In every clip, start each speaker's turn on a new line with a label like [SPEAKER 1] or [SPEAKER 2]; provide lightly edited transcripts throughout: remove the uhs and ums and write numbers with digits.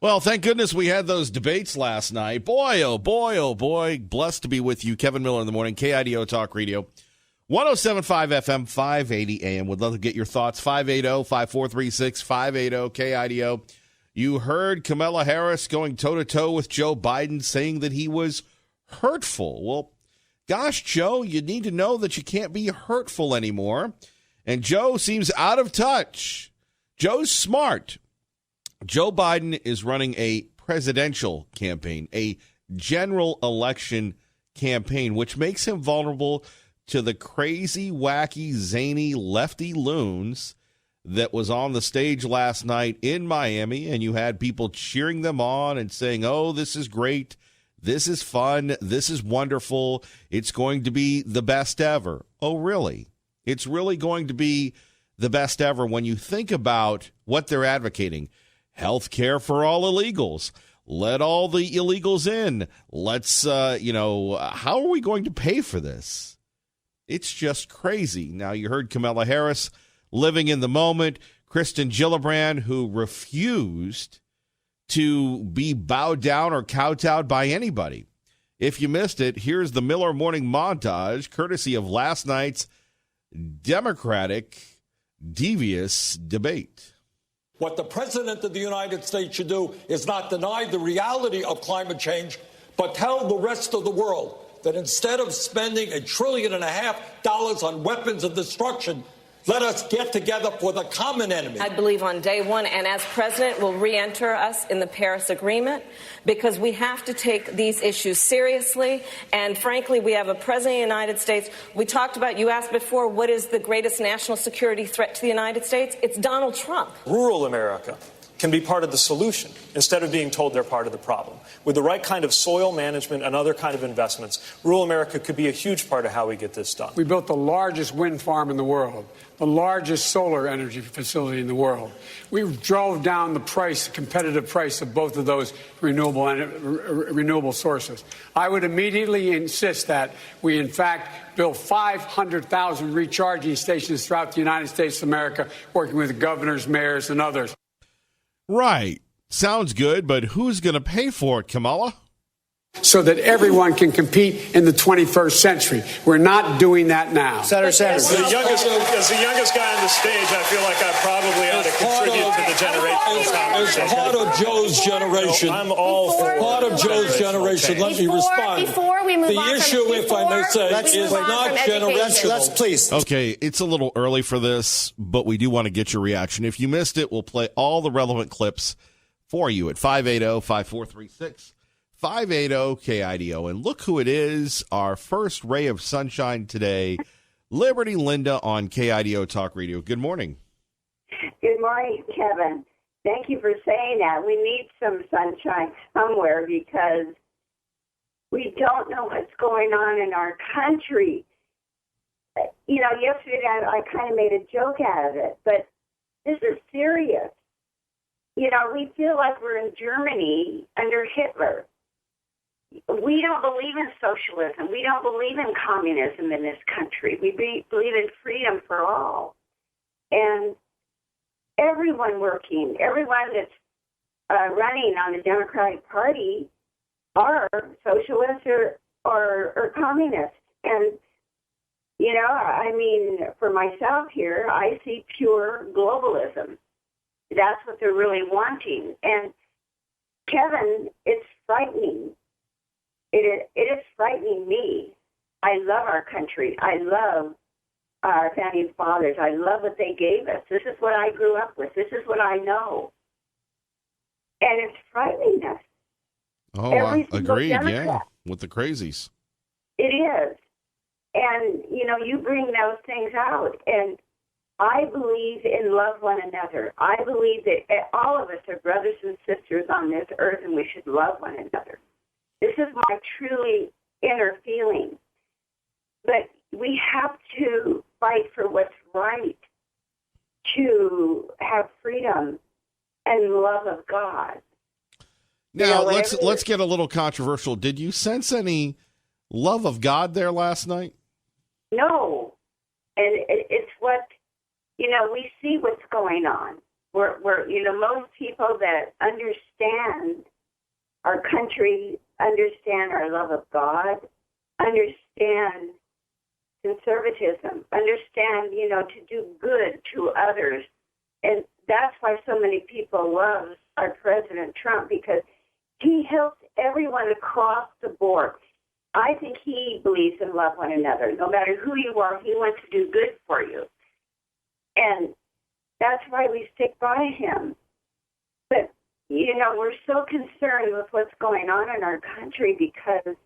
[SPEAKER 1] Well, thank goodness we had those debates last night. Boy, oh boy, oh boy. Blessed to be with you. Kevin Miller in the morning, KIDO Talk Radio. 107.5 FM, 580 AM. Would love to get your thoughts. 580-5436, 580-KIDO. You heard Kamala Harris going toe-to-toe with Joe Biden, saying that he was hurtful. Well, gosh, Joe, you need to know that you can't be hurtful anymore. And Joe seems out of touch. Joe's smart. Joe Biden is running a presidential campaign, a general election campaign, which makes him vulnerable to the crazy, wacky, zany lefty loons that was on the stage last night in Miami, and you had people cheering them on and saying, oh, this is great, this is fun, this is wonderful, it's going to be the best ever. Oh, really? It's really going to be the best ever when you think about what they're advocating. Health care for all illegals. Let all the illegals in. Let's, how are we going to pay for this? It's just crazy. Now, you heard Kamala Harris living in the moment. Kristen Gillibrand, who refused to be bowed down or kowtowed by anybody. If you missed it, here's the Miller Morning Montage, courtesy of last night's Democratic devious debate.
[SPEAKER 2] What the President of the United States should do is not deny the reality of climate change, but tell the rest of the world that instead of spending $1.5 trillion on weapons of destruction, let us get together for the common enemy.
[SPEAKER 3] I believe on day one, and as president, will re-enter us in the Paris Agreement, because we have to take these issues seriously. And frankly, we have a president of the United States. We talked about, you asked before, what is the greatest national security threat to the United States? It's Donald Trump.
[SPEAKER 4] Rural America can be part of the solution instead of being told they're part of the problem. With the right kind of soil management and other kind of investments, rural America could be a huge part of how we get this done.
[SPEAKER 5] We built the largest wind farm in the world, the largest solar energy facility in the world. We drove down the price, competitive price of both of those renewable sources. I would immediately insist that we, in fact, build 500,000 recharging stations throughout the United States of America, working with governors, mayors, and others.
[SPEAKER 1] Right. Sounds good, but who's going to pay for it, Kamala?
[SPEAKER 5] So that everyone can compete in the 21st century. We're not doing that now.
[SPEAKER 4] Senator Sanders. As the youngest guy on the stage, I feel like I probably ought to contribute to the generational conversation.
[SPEAKER 2] As part of Joe's generation.
[SPEAKER 4] I'm all for
[SPEAKER 2] part of Joe's generation. Let me respond.
[SPEAKER 6] Before we move
[SPEAKER 2] the
[SPEAKER 6] on
[SPEAKER 2] issue, if I may say, is not generational.
[SPEAKER 4] Let's please.
[SPEAKER 1] Okay, it's a little early for this, but we do want to get your reaction. If you missed it, we'll play all the relevant clips for you at 580-5436. 580-KIDO. And look who it is, our first ray of sunshine today, Liberty Linda on KIDO Talk Radio. Good morning.
[SPEAKER 7] Good morning, Kevin. Thank you for saying that. We need some sunshine somewhere because we don't know what's going on in our country. You know, yesterday I kind of made a joke out of it, but this is serious. You know, we feel like we're in Germany under Hitler. We don't believe in socialism. We don't believe in communism in this country. We believe in freedom for all. And everyone working, everyone that's running on the Democratic Party are socialists or communists. And, you know, I mean, for myself here, I see pure globalism. That's what they're really wanting. And, Kevin, it's frightening. It is frightening me. I love our country. I love our founding fathers. I love what they gave us. This is what I grew up with. This is what I know. And it's frightening us.
[SPEAKER 1] Oh, I agreed, yeah, with the crazies.
[SPEAKER 7] It is. And, you know, you bring those things out. And I believe in love one another. I believe that all of us are brothers and sisters on this earth, and we should love one another. This is my truly inner feeling. But we have to fight for what's right, to have freedom and love of God.
[SPEAKER 1] Now, let's get a little controversial. Did you sense any love of God there last night?
[SPEAKER 7] No. And it's what, you know, we see what's going on. we're most people that understand our country, understand our love of God, understand conservatism, understand, to do good to others. And that's why so many people love our President Trump, because he helps everyone across the board. I think he believes in love one another. No matter who you are, he wants to do good for you. And that's why we stick by him. But, we're so concerned with what's going on in our country because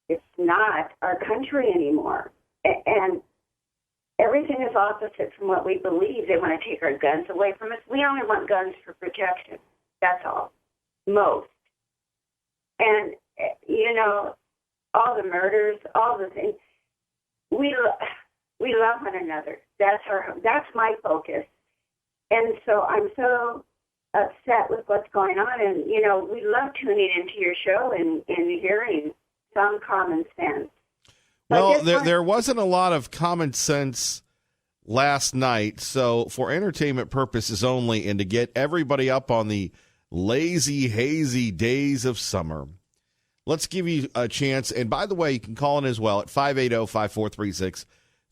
[SPEAKER 7] it's not our country anymore. And everything is opposite from what we believe. They want to take our guns away from us. We only want guns for protection. That's all. Most. And, all the murders, all the things, we love one another. That's my focus. And so I'm so upset with what's going on. And, we love tuning into your show and hearing some common sense.
[SPEAKER 1] Well, there wasn't a lot of common sense last night. So for entertainment purposes only and to get everybody up on the lazy, hazy days of summer, let's give you a chance. And by the way, you can call in as well at 580-5436,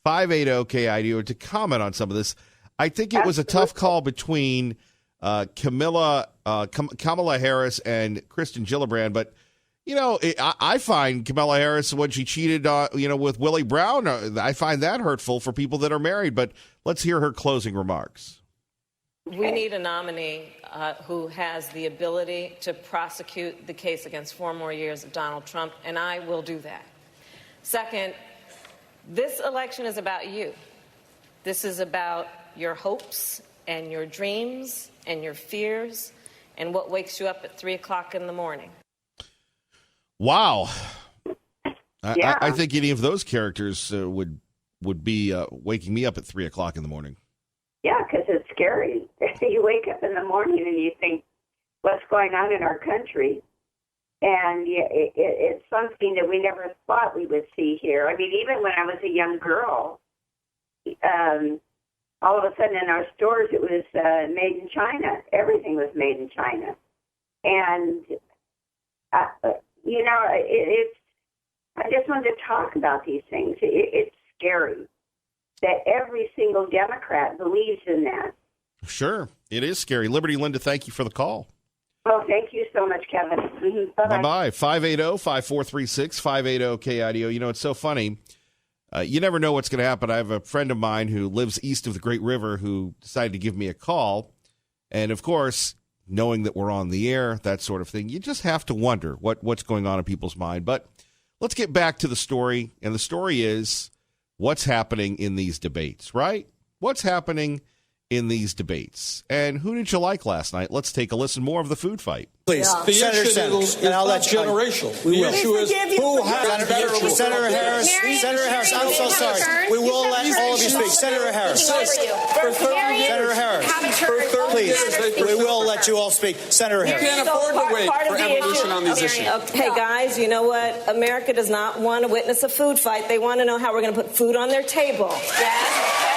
[SPEAKER 1] 580-KIDO to comment on some of this. I think it was a tough call between Kamala Harris and Kristen Gillibrand. But, I find Kamala Harris, when she cheated, with Willie Brown, I find that hurtful for people that are married. But let's hear her closing remarks.
[SPEAKER 3] We need a nominee who has the ability to prosecute the case against 4 more years of Donald Trump, and I will do that. Second, this election is about you. This is about your hopes and your dreams and your fears and what wakes you up at 3 o'clock in the morning.
[SPEAKER 1] Wow.
[SPEAKER 7] Yeah.
[SPEAKER 1] I think any of those characters would be waking me up at 3 o'clock in the morning.
[SPEAKER 7] Yeah, because it's scary. You wake up in the morning and you think, what's going on in our country? And it's something that we never thought we would see here. I mean, even when I was a young girl, all of a sudden in our stores it was made in China. Everything was made in China. And, I just wanted to talk about these things. It's scary that every single Democrat believes in that.
[SPEAKER 1] Sure. It is scary. Liberty Linda, thank you for the call.
[SPEAKER 7] Well, thank you so much, Kevin. Mm-hmm. Bye-bye.
[SPEAKER 1] Bye-bye. 580-5436, 580-KIDO. It's so funny. You never know what's going to happen. I have a friend of mine who lives east of the Great River who decided to give me a call. And, of course, knowing that we're on the air, that sort of thing, you just have to wonder what's going on in people's mind. But let's get back to the story. And the story is what's happening in these debates, right? What's happening in these debates. And who did you like last night? Let's take a listen more of the food fight.
[SPEAKER 6] Please,
[SPEAKER 2] The
[SPEAKER 6] Senator
[SPEAKER 2] issue
[SPEAKER 6] Sanders,
[SPEAKER 2] is
[SPEAKER 6] and I'll
[SPEAKER 2] not
[SPEAKER 6] let you.
[SPEAKER 2] generational.
[SPEAKER 6] We
[SPEAKER 2] The
[SPEAKER 6] will.
[SPEAKER 2] issue is who has better
[SPEAKER 6] Senator Harris, Senator Harris, I'm so sorry. We will let all of you speak. Senator Harris.
[SPEAKER 2] For 30 years.
[SPEAKER 6] Senator Harris.
[SPEAKER 2] For 30 years,
[SPEAKER 6] Please,
[SPEAKER 2] they
[SPEAKER 6] we will let you all speak. Senator
[SPEAKER 2] We
[SPEAKER 6] Harris.
[SPEAKER 2] can't afford to wait
[SPEAKER 3] Part
[SPEAKER 2] for
[SPEAKER 3] of the
[SPEAKER 2] evolution
[SPEAKER 3] issue-
[SPEAKER 2] on these issues.
[SPEAKER 3] Hey, guys, you know what? America does not want to witness a food fight. They want to know how we're going to put food on their table. Yes?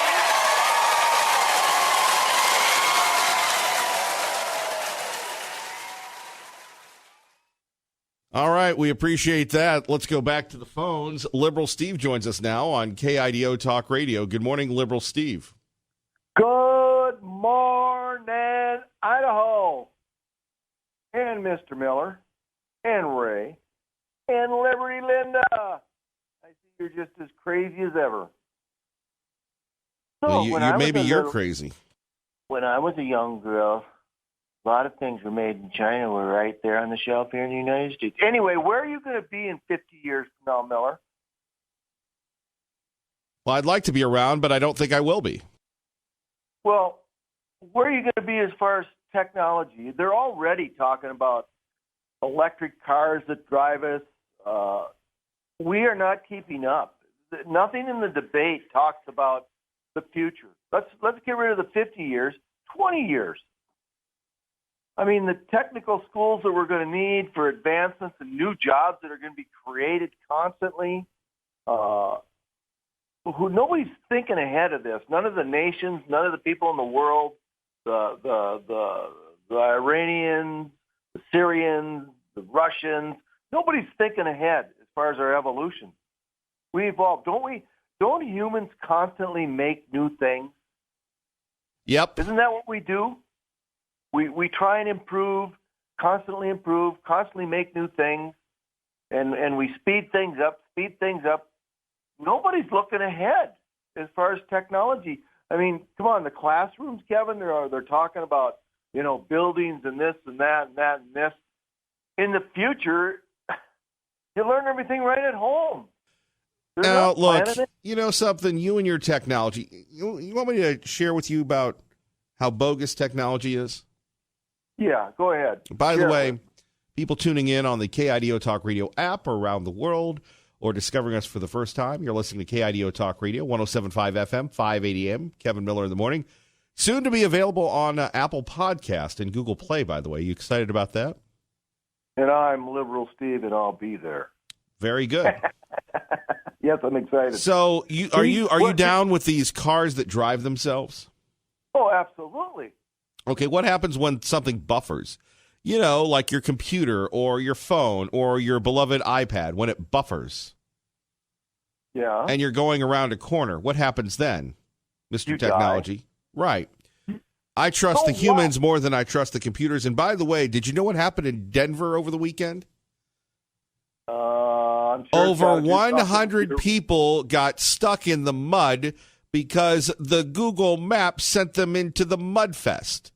[SPEAKER 1] All right, we appreciate that. Let's go back to the phones. Liberal Steve joins us now on KIDO Talk Radio. Good morning, Liberal Steve.
[SPEAKER 8] Good morning, Idaho. And Mr. Miller, and Ray, and Liberty Linda. I see you're just as crazy as ever. So
[SPEAKER 1] Well, maybe you're crazy.
[SPEAKER 8] When I was a young girl, a lot of things were made in China were right there on the shelf here in the United States. Anyway, where are you going to be in 50 years from now, Miller?
[SPEAKER 1] Well, I'd like to be around, but I don't think I will be.
[SPEAKER 8] Well, where are you going to be as far as technology? They're already talking about electric cars that drive us. We are not keeping up. Nothing in the debate talks about the future. Let's get rid of the 50 years, 20 years. I mean, the technical schools that we're going to need for advancements and new jobs that are going to be created constantly. Nobody's thinking ahead of this. None of the nations, none of the people in the world the Iranians, the Syrians, the Russians. Nobody's thinking ahead as far as our evolution. We evolve, don't we? Don't humans constantly make new things?
[SPEAKER 1] Yep.
[SPEAKER 8] Isn't that what we do? We try and improve, constantly make new things, and we speed things up. Nobody's looking ahead as far as technology. I mean, come on, the classrooms, Kevin, they're talking about, buildings and this and that and that and this. In the future, you learn everything right at home.
[SPEAKER 1] Now, look, you know something, you and your technology, you want me to share with you about how bogus technology is?
[SPEAKER 8] Yeah, go ahead.
[SPEAKER 1] By the way, people tuning in on the KIDO Talk Radio app around the world or discovering us for the first time, you're listening to KIDO Talk Radio, 107.5 FM, 580 AM, Kevin Miller in the morning. Soon to be available on Apple Podcast and Google Play, by the way. You excited about that?
[SPEAKER 8] And I'm Liberal Steve, and I'll be there.
[SPEAKER 1] Very good.
[SPEAKER 8] Yes, I'm excited.
[SPEAKER 1] So, are you down with these cars that drive themselves?
[SPEAKER 8] Oh, absolutely.
[SPEAKER 1] Okay, what happens when something buffers? Like your computer or your phone or your beloved iPad, when it buffers.
[SPEAKER 8] Yeah.
[SPEAKER 1] And you're going around a corner. What happens then, Mr. Technology?
[SPEAKER 8] Die.
[SPEAKER 1] Right. I trust the humans more than I trust the computers. And by the way, did you know what happened in Denver over the weekend?
[SPEAKER 8] I'm sure
[SPEAKER 1] over 100 people got stuck in the mud because the Google Maps sent them into the Mudfest.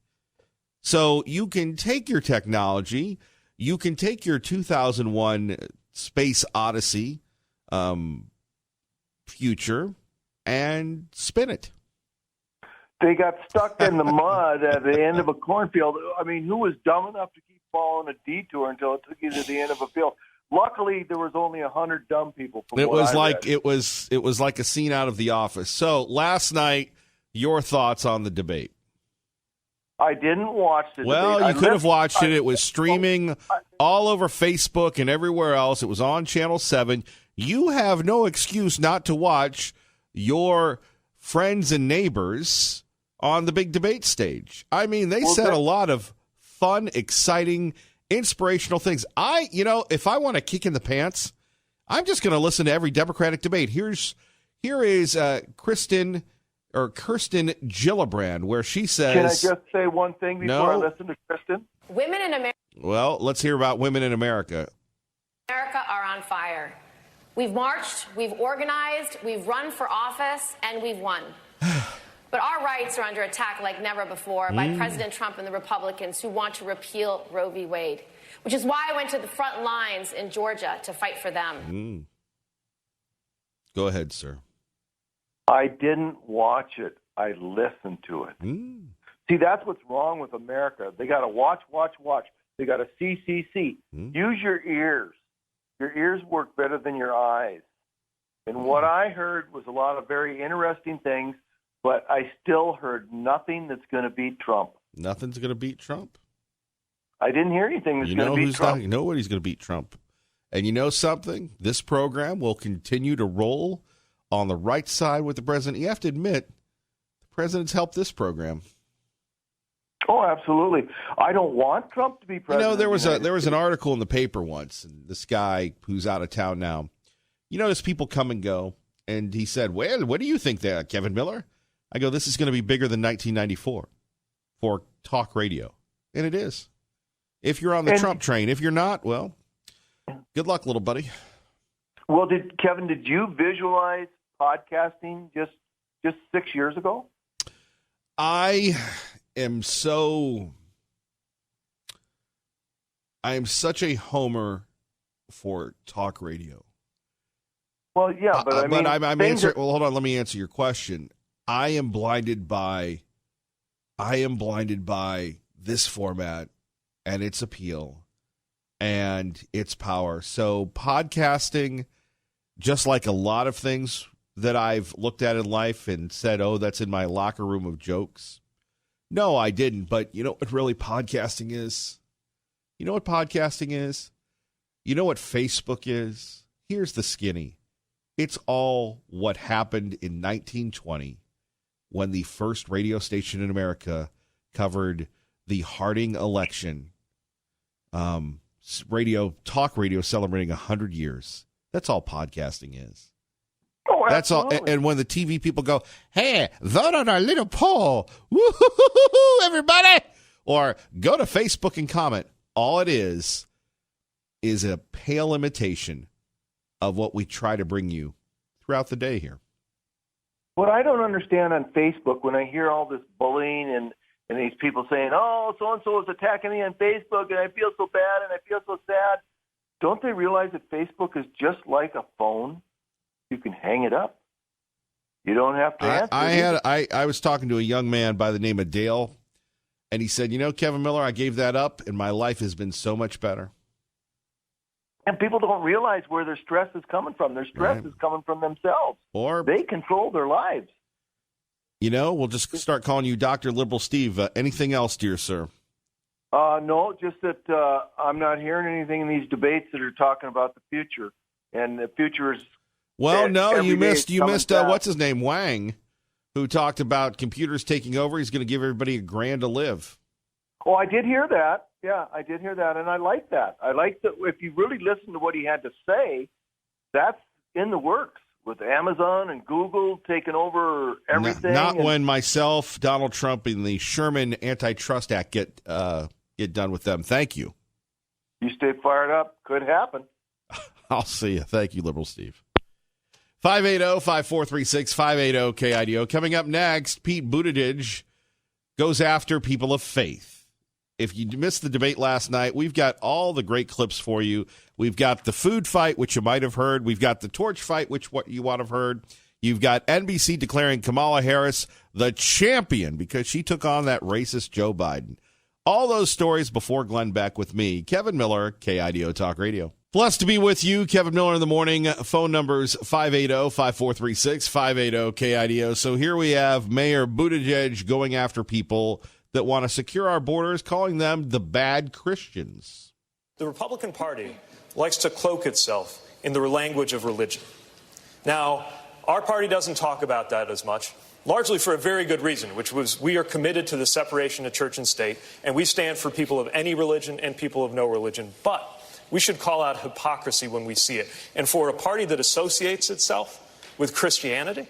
[SPEAKER 1] So you can take your technology, you can take your 2001 Space Odyssey future and spin it.
[SPEAKER 8] They got stuck in the mud at the end of a cornfield. I mean, who was dumb enough to keep following a detour until it took you to the end of a field? Luckily, there was only 100 dumb people.
[SPEAKER 1] It was like a scene out of The Office. So last night, your thoughts on the debate?
[SPEAKER 8] I didn't watch the debate.
[SPEAKER 1] Well, you could have watched it. It was streaming all over Facebook and everywhere else. It was on Channel 7. You have no excuse not to watch your friends and neighbors on the big debate stage. I mean, they said a lot of fun, exciting, inspirational things. If I want a kick in the pants, I'm just going to listen to every Democratic debate. Here is Kirsten Gillibrand, where she says...
[SPEAKER 8] Can I just say one thing before I listen to Kristen?
[SPEAKER 3] Women in America...
[SPEAKER 1] Well, let's hear about women in America.
[SPEAKER 3] America are on fire. We've marched, we've organized, we've run for office, and we've won. But our rights are under attack like never before by President Trump and the Republicans who want to repeal Roe v. Wade, which is why I went to the front lines in Georgia to fight for them.
[SPEAKER 1] Go ahead, sir.
[SPEAKER 8] I didn't watch it. I listened to it. See, that's what's wrong with America. They got to watch. They got to see. Use your ears. Your ears work better than your eyes. And what I heard was a lot of very interesting things, but I still heard nothing that's going to beat Trump.
[SPEAKER 1] Nothing's going to beat Trump?
[SPEAKER 8] I didn't hear anything that's going to beat Trump.
[SPEAKER 1] Nobody's going to beat Trump. And you know something? This program will continue to roll on the right side with the president. You have to admit, the president's helped this program.
[SPEAKER 8] Oh, absolutely. I don't want Trump to be president.
[SPEAKER 1] There was an article in the paper once, and this guy who's out of town now, there's people come and go, and he said, well, what do you think there, Kevin Miller? I go, this is going to be bigger than 1994 for talk radio. And it is. If you're on the Trump train. If you're not, well, good luck, little buddy.
[SPEAKER 8] Well, did you visualize podcasting just 6 years ago?
[SPEAKER 1] I am such a homer for talk radio.
[SPEAKER 8] Well, yeah, but
[SPEAKER 1] I'm answering. Well, hold on. Let me answer your question. I am blinded by this format and its appeal and its power. So podcasting, just like a lot of things that I've looked at in life and said, oh, that's in my locker room of jokes. No, I didn't. But you know what really podcasting is? You know what podcasting is? You know what Facebook is? Here's the skinny. It's all what happened in 1920 when the first radio station in America covered the Harding election. Talk radio celebrating 100 years. That's all podcasting is.
[SPEAKER 8] Oh,
[SPEAKER 1] that's all.
[SPEAKER 8] absolutely.
[SPEAKER 1] And when the TV people go, hey, vote on our little poll. Woo-hoo-hoo-hoo, everybody. Or go to Facebook and comment. All it is a pale imitation of what we try to bring you throughout the day here.
[SPEAKER 8] What I don't understand on Facebook when I hear all this bullying and these people saying, oh, so-and-so is attacking me on Facebook and I feel so bad and I feel so sad. Don't they realize that Facebook is just like a phone? You can hang it up. You don't have to answer.
[SPEAKER 1] I was talking to a young man by the name of Dale, and he said, Kevin Miller, I gave that up and my life has been so much better.
[SPEAKER 8] And people don't realize where their stress is coming from. Their stress is coming from themselves.
[SPEAKER 1] Or
[SPEAKER 8] they control their lives.
[SPEAKER 1] We'll just start calling you Dr. Liberal Steve. Anything else, dear sir?
[SPEAKER 8] No, just that I'm not hearing anything in these debates that are talking about the future. And the future is...
[SPEAKER 1] Well, no, you missed
[SPEAKER 8] back.
[SPEAKER 1] what's his name, Wang, who talked about computers taking over. He's going to give everybody $1,000 to live.
[SPEAKER 8] Oh, I did hear that. Yeah, I did hear that, and I like that. I like that. If you really listen to what he had to say, that's in the works with Amazon and Google taking over everything.
[SPEAKER 1] Not when myself, Donald Trump, and the Sherman Antitrust Act get done with them. Thank you.
[SPEAKER 8] You stay fired up. Could happen.
[SPEAKER 1] I'll see you. Thank you, Liberal Steve. 580-5436, 580-KIDO. Coming up next, Pete Buttigieg goes after people of faith. If you missed the debate last night, we've got all the great clips for you. We've got the food fight, which you might have heard. We've got the torch fight, which what you might have heard. You've got NBC declaring Kamala Harris the champion because she took on that racist Joe Biden. All those stories before Glenn Beck with me, Kevin Miller, KIDO Talk Radio. Blessed to be with you, Kevin Miller in the morning. Phone numbers 580-5436, 580-KIDO. So here we have Mayor Buttigieg going after people that want to secure our borders, calling them the bad Christians.
[SPEAKER 4] The Republican Party likes to cloak itself in the language of religion. Now, our party doesn't talk about that as much, largely for a very good reason, which was we are committed to the separation of church and state, and we stand for people of any religion and people of no religion. But we should call out hypocrisy when we see it. And for a party that associates itself with Christianity,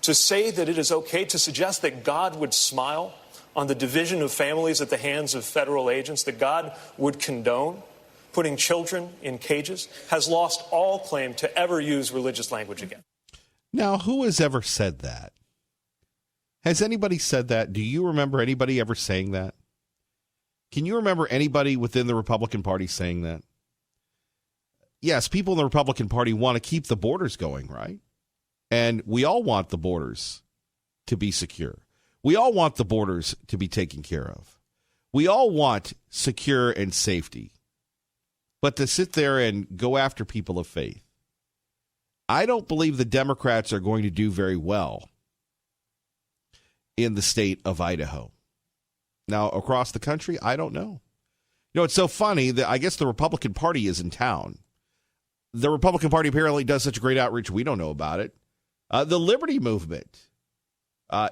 [SPEAKER 4] to say that it is okay to suggest that God would smile on the division of families at the hands of federal agents, that God would condone putting children in cages, has lost all claim to ever use religious language again.
[SPEAKER 1] Now, who has ever said that? Has anybody said that? Do you remember anybody ever saying that? Can you remember anybody within the Republican Party saying that? Yes, people in the Republican Party want to keep the borders going, right? And we all want the borders to be secure. We all want the borders to be taken care of. We all want secure and safety. But to sit there and go after people of faith, I don't believe the Democrats are going to do very well in the state of Idaho. Now, across the country, I don't know. It's so funny that I guess the Republican Party is in town. The Republican Party apparently does such a great outreach, we don't know about it. The Liberty Movement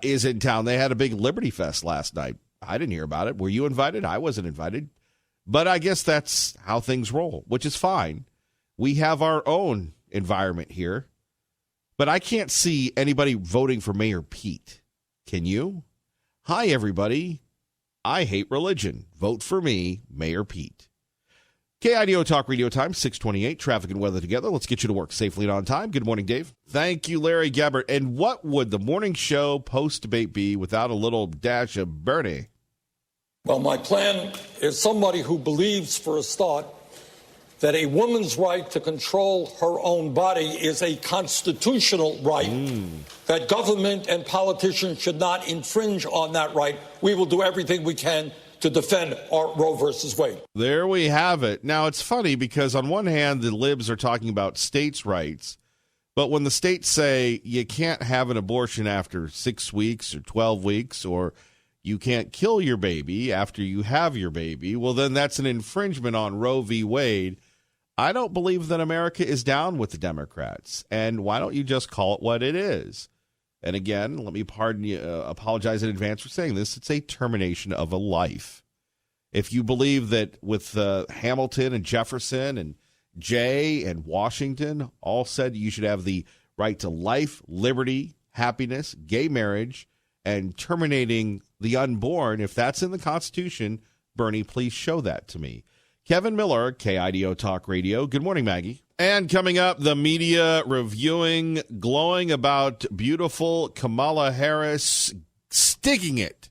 [SPEAKER 1] is in town. They had a big Liberty Fest last night. I didn't hear about it. Were you invited? I wasn't invited. But I guess that's how things roll, which is fine. We have our own environment here. But I can't see anybody voting for Mayor Pete. Can you? Hi, everybody. I hate religion. Vote for me, Mayor Pete. KIDO Talk Radio Time, 628, traffic and weather together. Let's get you to work safely and on time. Good morning, Dave. Thank you, Larry Gabbert. And what would the morning show post-debate be without a little dash of Bernie?
[SPEAKER 2] Well, my plan is somebody who believes, for a start, that a woman's right to control her own body is a constitutional right, that government and politicians should not infringe on that right. We will do everything we can to defend our Roe versus Wade.
[SPEAKER 1] There we have it. Now, it's funny because on one hand, the libs are talking about states' rights, but when the states say you can't have an abortion after 6 weeks or 12 weeks, or you can't kill your baby after you have your baby, well, then that's an infringement on Roe v. Wade. I don't believe that America is down with the Democrats. And why don't you just call it what it is? And again, let me apologize in advance for saying this. It's a termination of a life. If you believe that with Hamilton and Jefferson and Jay and Washington all said you should have the right to life, liberty, happiness, gay marriage, and terminating the unborn, if that's in the Constitution, Bernie, please show that to me. Kevin Miller, KIDO Talk Radio. Good morning, Maggie. And coming up, the media reviewing, glowing about beautiful Kamala Harris, sticking it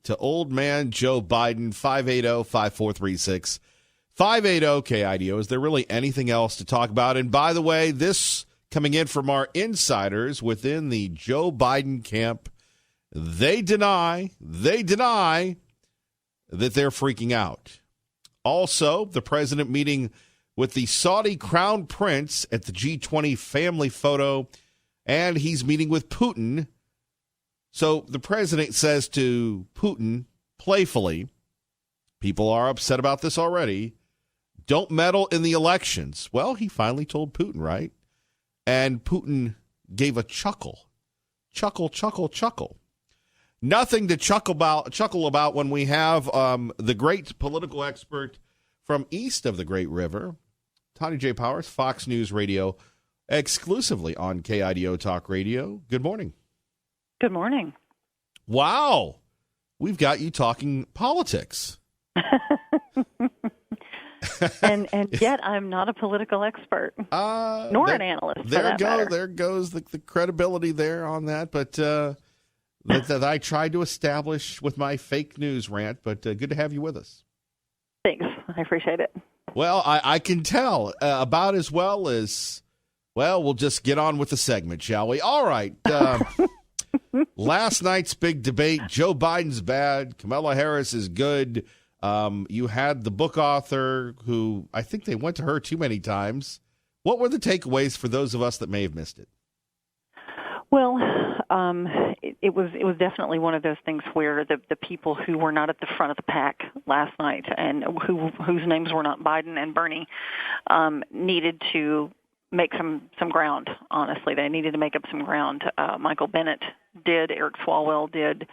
[SPEAKER 1] to old man Joe Biden. 580-5436. 580-KIDO. Is there really anything else to talk about? And by the way, this coming in from our insiders within the Joe Biden camp, they deny that they're freaking out. Also, the president meeting with the Saudi crown prince at the G20 family photo, and he's meeting with Putin. So the president says to Putin playfully, people are upset about this already, don't meddle in the elections. Well, he finally told Putin, right? And Putin gave a chuckle. Chuckle. Nothing to chuckle about when we have the great political expert from east of the Great River, Tani J. Powers, Fox News Radio, exclusively on KIDO Talk Radio. Good morning.
[SPEAKER 9] Good morning.
[SPEAKER 1] Wow. We've got you talking politics.
[SPEAKER 9] and yet I'm not a political expert, nor an analyst.
[SPEAKER 1] There goes the credibility there on that. But that I tried to establish with my fake news rant, but good to have you with us.
[SPEAKER 9] Thanks. I appreciate it.
[SPEAKER 1] Well, I can tell about as well as, well, we'll just get on with the segment, shall we? All right. Last night's big debate, Joe Biden's bad, Kamala Harris is good. You had the book author who, I think they went to her too many times. What were the takeaways for those of us that may have missed it?
[SPEAKER 9] Well, it was definitely one of those things where the people who were not at the front of the pack last night and whose names were not Biden and Bernie needed to make some ground. Honestly, they needed to make up some ground. Michael Bennet did. Eric Swalwell did.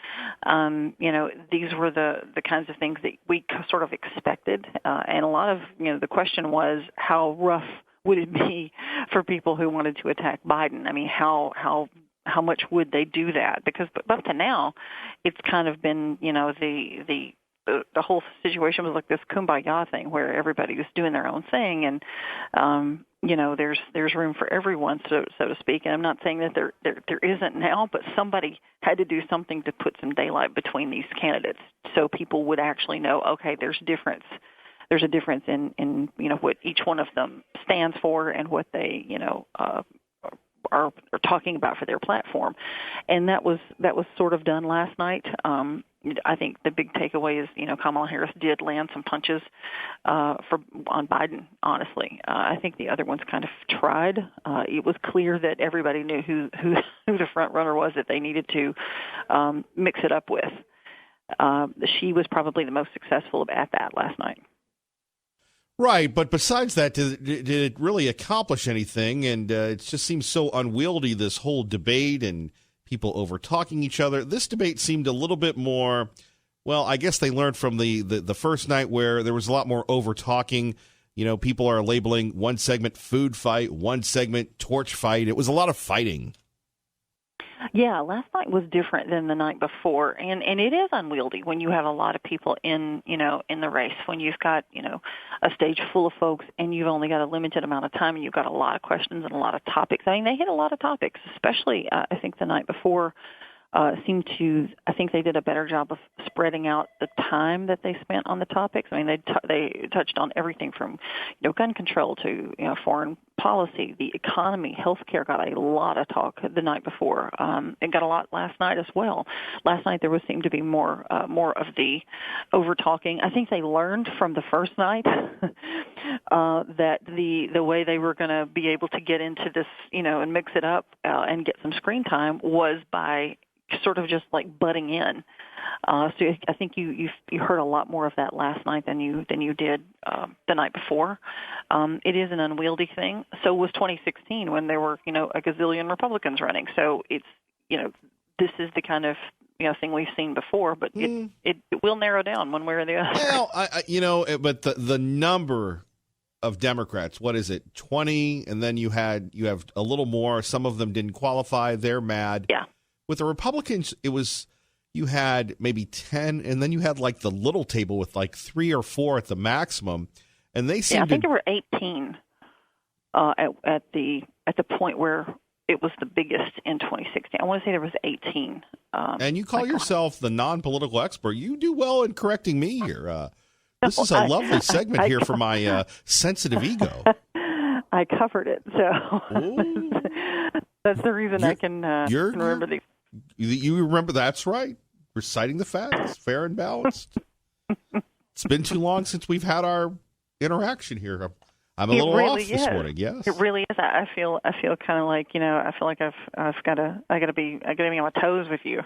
[SPEAKER 9] These were the kinds of things that we sort of expected. And a lot of the question was, how rough would it be for people who wanted to attack Biden? I mean, how much would they do that? Because up to now, it's kind of been, the whole situation was like this kumbaya thing where everybody was doing their own thing, and there's room for everyone, so to speak. And I'm not saying that there isn't now, but somebody had to do something to put some daylight between these candidates, so people would actually know, okay, there's a difference in what each one of them stands for and what they are talking about for their platform. And that was sort of done last night. I think the big takeaway is, Kamala Harris did land some punches on Biden, honestly. I think the other ones kind of tried. It was clear that everybody knew who the front runner was that they needed to mix it up with. She was probably the most successful at that last night.
[SPEAKER 1] Right, but besides that, did it really accomplish anything? And it just seems so unwieldy, this whole debate and people over-talking each other. This debate seemed a little bit more, well, I guess they learned from the first night where there was a lot more over-talking. People are labeling one segment food fight, one segment torch fight. It was a lot of fighting.
[SPEAKER 9] Yeah, last night was different than the night before, and it is unwieldy when you have a lot of people in the race, when you've got, a stage full of folks and you've only got a limited amount of time and you've got a lot of questions and a lot of topics. I mean, they hit a lot of topics, especially, I think the night before I think they did a better job of spreading out the time that they spent on the topics. I mean, they touched on everything from, gun control to, foreign policy, the economy, healthcare got a lot of talk the night before. It got a lot last night as well. Last night there seemed to be more of the over talking. I think they learned from the first night that the way they were going to be able to get into this, and mix it up and get some screen time was by sort of just like butting in. So I think you heard a lot more of that last night than you did the night before. It is an unwieldy thing. So was 2016 when there were a gazillion Republicans running. So it's this is the kind of thing we've seen before, but it will narrow down one way or the other.
[SPEAKER 1] Well, but the number of Democrats, what is it, 20, and then you have a little more. Some of them didn't qualify. They're mad.
[SPEAKER 9] Yeah.
[SPEAKER 1] With the Republicans, you had maybe 10, and then you had like the little table with like 3 or 4 at the maximum, and they seemed
[SPEAKER 9] I think there were 18 at the point where it was the biggest in 2016. I want to say there was 18.
[SPEAKER 1] And you call yourself the non-political expert. You do well in correcting me here. This is a lovely segment here for my sensitive ego.
[SPEAKER 9] I covered it, so that's the reason I can remember these.
[SPEAKER 1] You remember, that's right. Reciting the facts, fair and balanced. It's been too long since we've had our interaction here. I'm a little off this morning. Yes,
[SPEAKER 9] it really is. I feel kind of like I feel like I gotta be on my toes with you.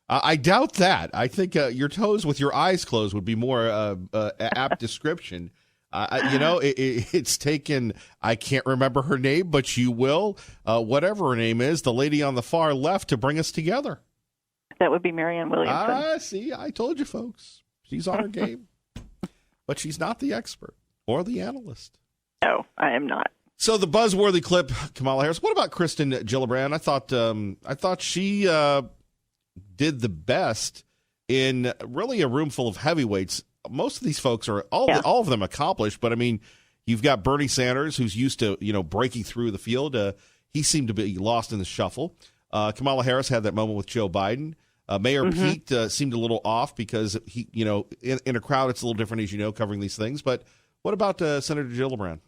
[SPEAKER 1] I doubt that. I think your toes with your eyes closed would be more apt description. It's taken, I can't remember her name, but you will, whatever her name is, the lady on the far left, to bring us together.
[SPEAKER 9] That would be Marianne Williamson.
[SPEAKER 1] See, I told you, folks. She's on her game. But she's not the expert or the analyst.
[SPEAKER 9] No, I am not.
[SPEAKER 1] So the buzzworthy clip, Kamala Harris. What about Kristen Gillibrand? I thought she did the best in really a room full of heavyweights. Most of these folks are all of them accomplished, but I mean, you've got Bernie Sanders, who's used to breaking through the field. He seemed to be lost in the shuffle. Kamala Harris had that moment with Joe Biden. Mayor Pete seemed a little off because he, in a crowd, it's a little different, as covering these things. But what about Senator Gillibrand?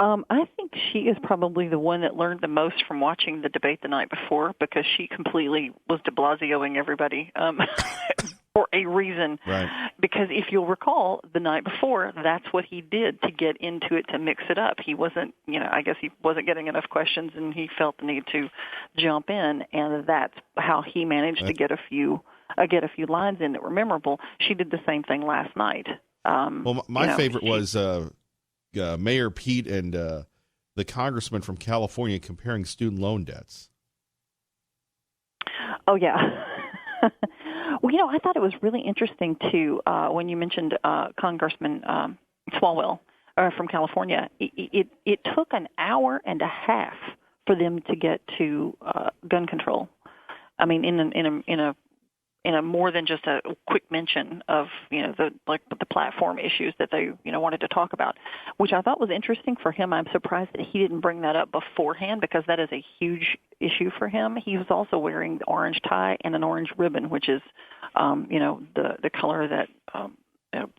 [SPEAKER 9] I think she is probably the one that learned the most from watching the debate the night before, because she completely was de Blasioing everybody for a reason.
[SPEAKER 1] Right.
[SPEAKER 9] Because if you'll recall, the night before, that's what he did to get into it, to mix it up. He wasn't, I guess he wasn't getting enough questions, and he felt the need to jump in, and that's how he managed to get a few lines in that were memorable. She did the same thing last night.
[SPEAKER 1] Well, my favorite was Mayor Pete and the congressman from California comparing student loan debts.
[SPEAKER 9] Oh, yeah. Well, I thought it was really interesting, too, when you mentioned Congressman Swalwell from California. It took an hour and a half for them to get to gun control. I mean, in a more than just a quick mention of the platform issues that they wanted to talk about, which I thought was interesting for him. I'm surprised that he didn't bring that up beforehand, because that is a huge issue for him. He was also wearing the orange tie and an orange ribbon, which is the color that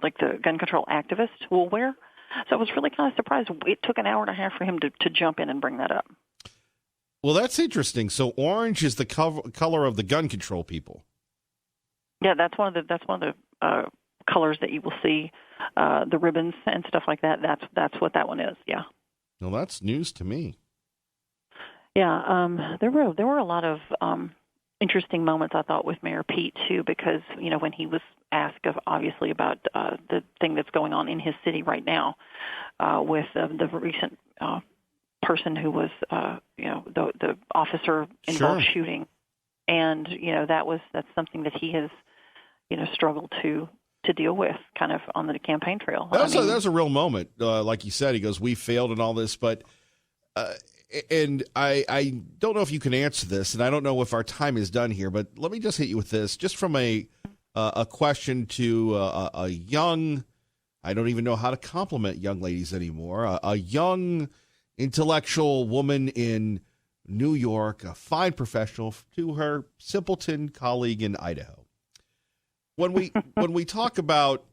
[SPEAKER 9] like the gun control activists will wear. So I was really kind of surprised it took an hour and a half for him to jump in and bring that up.
[SPEAKER 1] Well, that's interesting. So orange is the color of the gun control people.
[SPEAKER 9] Yeah, that's one of the colors that you will see, the ribbons and stuff like that. That's what that one is. Yeah.
[SPEAKER 1] Well, that's news to me.
[SPEAKER 9] Yeah, there were a lot of interesting moments, I thought, with Mayor Pete too, because when he was asked obviously about the thing that's going on in his city right now with the recent person who was the officer involved shooting, and that's something that he has struggled to deal with kind of on the campaign trail.
[SPEAKER 1] That was a real moment. Like you said, he goes, we failed and all this, but and I don't know if you can answer this, and I don't know if our time is done here, but let me just hit you with this, just from a question to a young, I don't even know how to compliment young ladies anymore, a young intellectual woman in New York, a fine professional, to her simpleton colleague in Idaho. When we talk about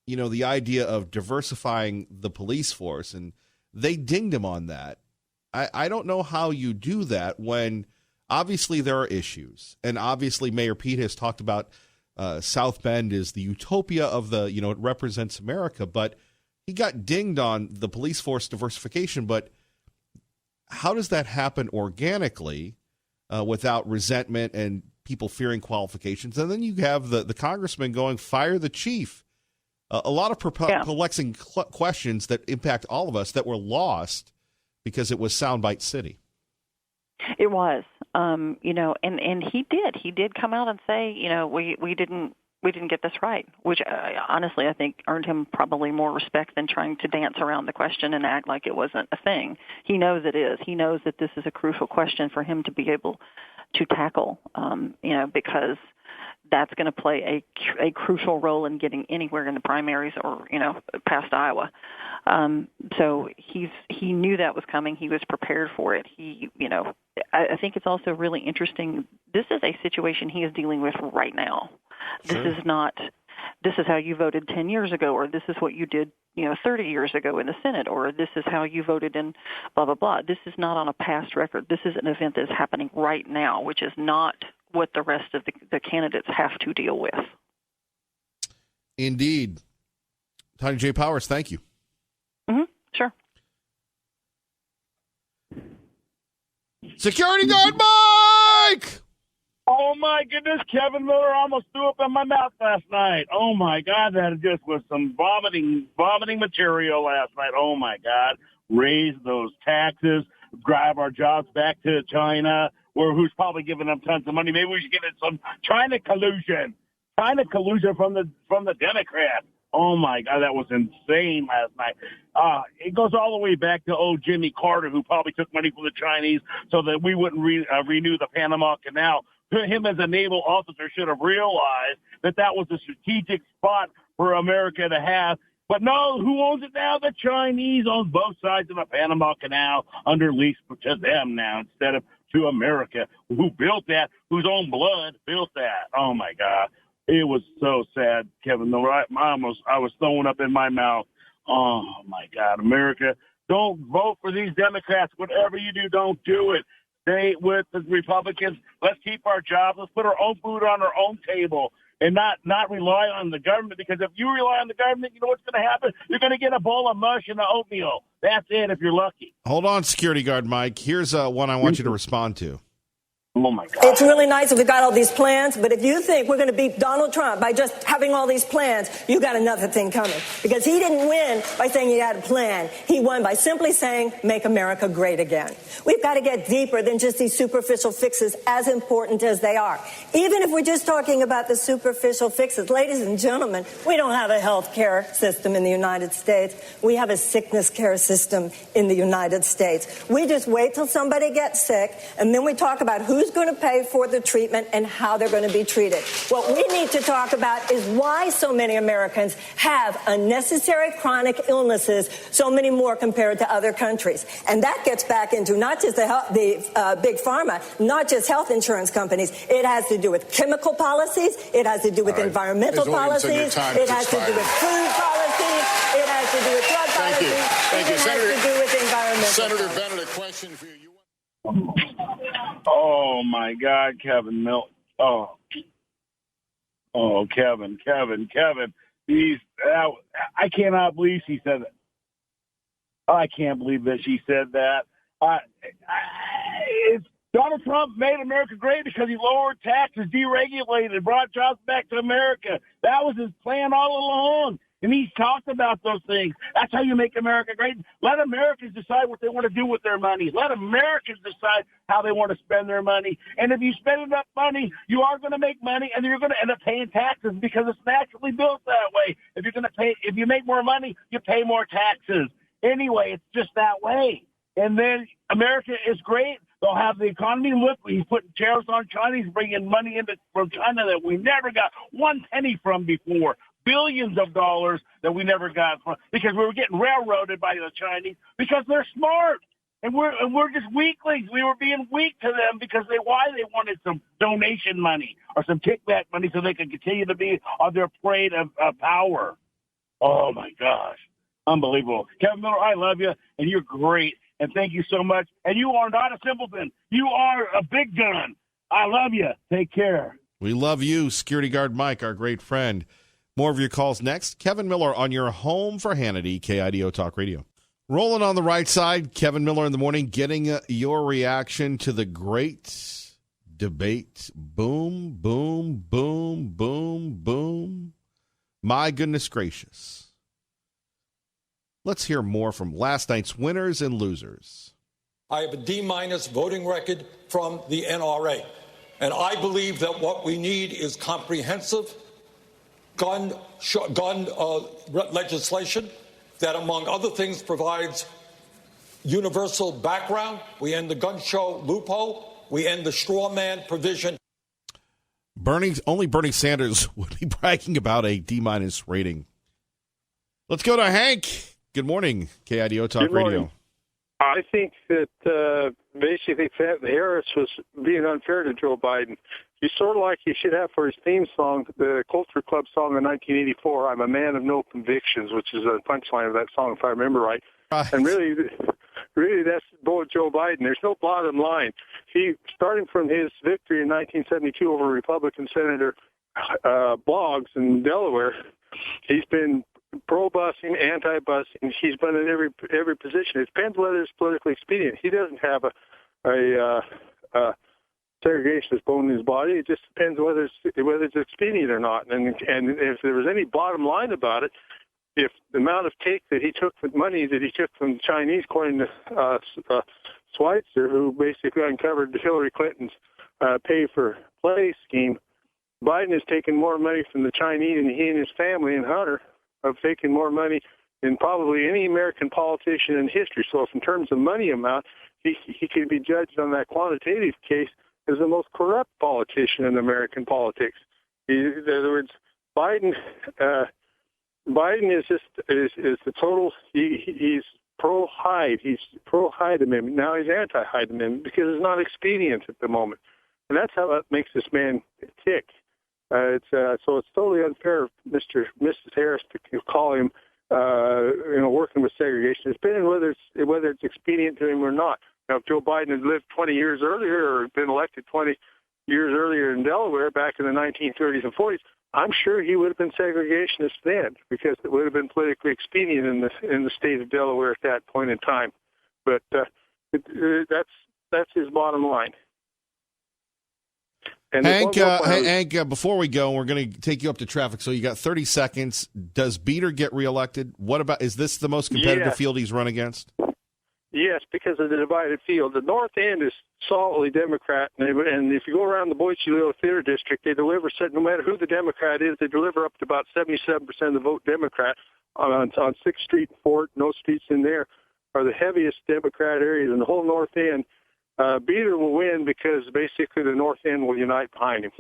[SPEAKER 1] the idea of diversifying the police force, and they dinged him on that, I don't know how you do that when obviously there are issues, and obviously Mayor Pete has talked about South Bend is the utopia of it represents America, but he got dinged on the police force diversification. But how does that happen organically without resentment and people fearing qualifications? And then you have the congressman going, fire the chief. A lot of perplexing questions that impact all of us that were lost because it was Soundbite City.
[SPEAKER 9] It was, and he did come out and say, we didn't get this right, which honestly I think earned him probably more respect than trying to dance around the question and act like it wasn't a thing. He knows it is. He knows that this is a crucial question for him to be able to tackle, because that's going to play a crucial role in getting anywhere in the primaries or, past Iowa. So he knew that was coming. He was prepared for it. I think it's also really interesting. This is a situation he is dealing with right now. Sure. This is how you voted 10 years ago, or this is what you did, 30 years ago in the Senate, or this is how you voted in blah, blah, blah. This is not on a past record. This is an event that is happening right now, which is not what the rest of the candidates have to deal with.
[SPEAKER 1] Indeed. Tanya J. Powers, thank you.
[SPEAKER 9] Mm-hmm. Sure.
[SPEAKER 1] Security guard Mike!
[SPEAKER 10] Oh, my goodness, Kevin Miller almost threw up in my mouth last night. Oh, my God, that just was some vomiting material last night. Oh, my God. Raise those taxes, drive our jobs back to China, or who's probably giving them tons of money. Maybe we should get some China collusion from the Democrats. Oh, my God, that was insane last night. It goes all the way back to Jimmy Carter, who probably took money from the Chinese so that we wouldn't renew the Panama Canal. Him as a naval officer should have realized that was a strategic spot for America to have. But no, who owns it now? The Chinese own both sides of the Panama Canal under lease to them now instead of to America. Who built that? Whose own blood built that? Oh, my God. It was so sad, Kevin. I was throwing up in my mouth. Oh, my God. America, don't vote for these Democrats. Whatever you do, don't do it. Stay with the Republicans. Let's keep our jobs. Let's put our own food on our own table and not rely on the government, because if you rely on the government, you know what's going to happen? You're going to get a bowl of mush and an oatmeal. That's it if you're lucky.
[SPEAKER 1] Hold on, security guard Mike. Here's one I want you to respond to.
[SPEAKER 10] Oh, my God.
[SPEAKER 11] It's really nice that we've got all these plans, but if you think we're going to beat Donald Trump by just having all these plans, you got another thing coming. Because he didn't win by saying he had a plan. He won by simply saying, make America great again. We've got to get deeper than just these superficial fixes, as important as they are. Even if we're just talking about the superficial fixes, ladies and gentlemen, we don't have a health care system in the United States. We have a sickness care system in the United States. We just wait till somebody gets sick, and then we talk about who's going to pay for the treatment and how they're going to be treated. What we need to talk about is why so many Americans have unnecessary chronic illnesses, so many more compared to other countries. And that gets back into not just the big pharma, not just health insurance companies. It has to do with chemical policies. It has to do with environmental policies. It has to do with food policies. It has to do with drug policies.
[SPEAKER 12] Thank you.
[SPEAKER 11] It has to do with environmental
[SPEAKER 12] Senator
[SPEAKER 11] policies.
[SPEAKER 12] Bennett, a question for you.
[SPEAKER 10] Oh, my God, Kevin Milton. Kevin. I cannot believe she said that. I can't believe that she said that. Donald Trump made America great because he lowered taxes, deregulated, brought jobs back to America. That was his plan all along. And he's talked about those things. That's how you make America great. Let Americans decide what they want to do with their money. Let Americans decide how they want to spend their money. And if you spend enough money, you are going to make money, and you're going to end up paying taxes because it's naturally built that way. If you make more money, you pay more taxes. Anyway, it's just that way. And then America is great. They'll have the economy. Look, he's putting tariffs on China. He's bringing money from China that we never got one penny from before. Billions of dollars that we never got from, because we were getting railroaded by the Chinese because they're smart, and we're just weaklings. We were being weak to them because they wanted some donation money or some kickback money so they could continue to be on their parade of power. Oh my gosh, unbelievable, Kevin Miller. I love you, and you're great, and thank you so much. And you are not a simpleton. You are a big gun. I love you. Take care.
[SPEAKER 1] We love you, security guard Mike, our great friend. More of your calls next. Kevin Miller on your home for Hannity, KIDO Talk Radio. Rolling on the right side, Kevin Miller in the morning, getting your reaction to the great debate. Boom, boom, boom, boom, boom. My goodness gracious. Let's hear more from last night's winners and losers.
[SPEAKER 2] I have a D- voting record from the NRA. And I believe that what we need is comprehensive gun legislation that, among other things, provides universal background. We end the gun show loophole. We end the straw man provision.
[SPEAKER 1] Only Bernie Sanders would be bragging about a D- rating. Let's go to Hank. Good morning, KIDO Talk Radio.
[SPEAKER 12] I think that basically Harris was being unfair to Joe Biden. He's sort of like he should have for his theme song, the Culture Club song in 1984, I'm a Man of No Convictions, which is a punchline of that song, if I remember right. And really, that's both Joe Biden. There's no bottom line. He, starting from his victory in 1972 over Republican Senator Boggs in Delaware, he's been pro-busing, anti-busing. He's been in every position. It depends whether it's politically expedient. He doesn't have a segregationist bone in his body. It just depends whether it's expedient or not. And if there was any bottom line about it, if the amount of take that he took with money that he took from the Chinese, according to Schweitzer, who basically uncovered Hillary Clinton's pay-for-play scheme, Biden has taken more money from the Chinese, and he and his family and Hunter have taken more money than probably any American politician in history. So if in terms of money amount, he could be judged on that quantitative case as the most corrupt politician in American politics. In other words, Biden is the total. He's pro-Hyde. He's pro-Hyde Amendment. Now he's anti-Hyde Amendment because it's not expedient at the moment, and that's how that makes this man tick. So it's totally unfair, Mrs. Harris, to call him, working with segregation. It's been whether it's expedient to him or not. Now, if Joe Biden had lived 20 years earlier or been elected 20 years earlier in Delaware back in the 1930s and 40s, I'm sure he would have been segregationist then because it would have been politically expedient in the state of Delaware at that point in time. But that's his bottom line. And
[SPEAKER 1] Hank, before we go, we're going to take you up to traffic. So you got 30 seconds. Does Beater get reelected? Is this the most competitive field he's run against?
[SPEAKER 12] Yes, because of the divided field. The North End is solidly Democrat, and if you go around the Boise-Leo Theater District, they deliver, no matter who the Democrat is, they deliver up to about 77% of the vote Democrat on 6th Street and 4th. No streets in there are the heaviest Democrat areas in the whole North End. Beater will win because basically the North End will unite behind him.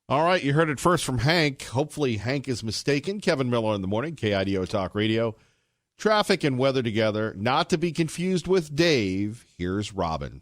[SPEAKER 1] All right, you heard it first from Hank. Hopefully Hank is mistaken. Kevin Miller in the morning, KIDO Talk Radio. Traffic and weather together, not to be confused with Dave. Here's Robin.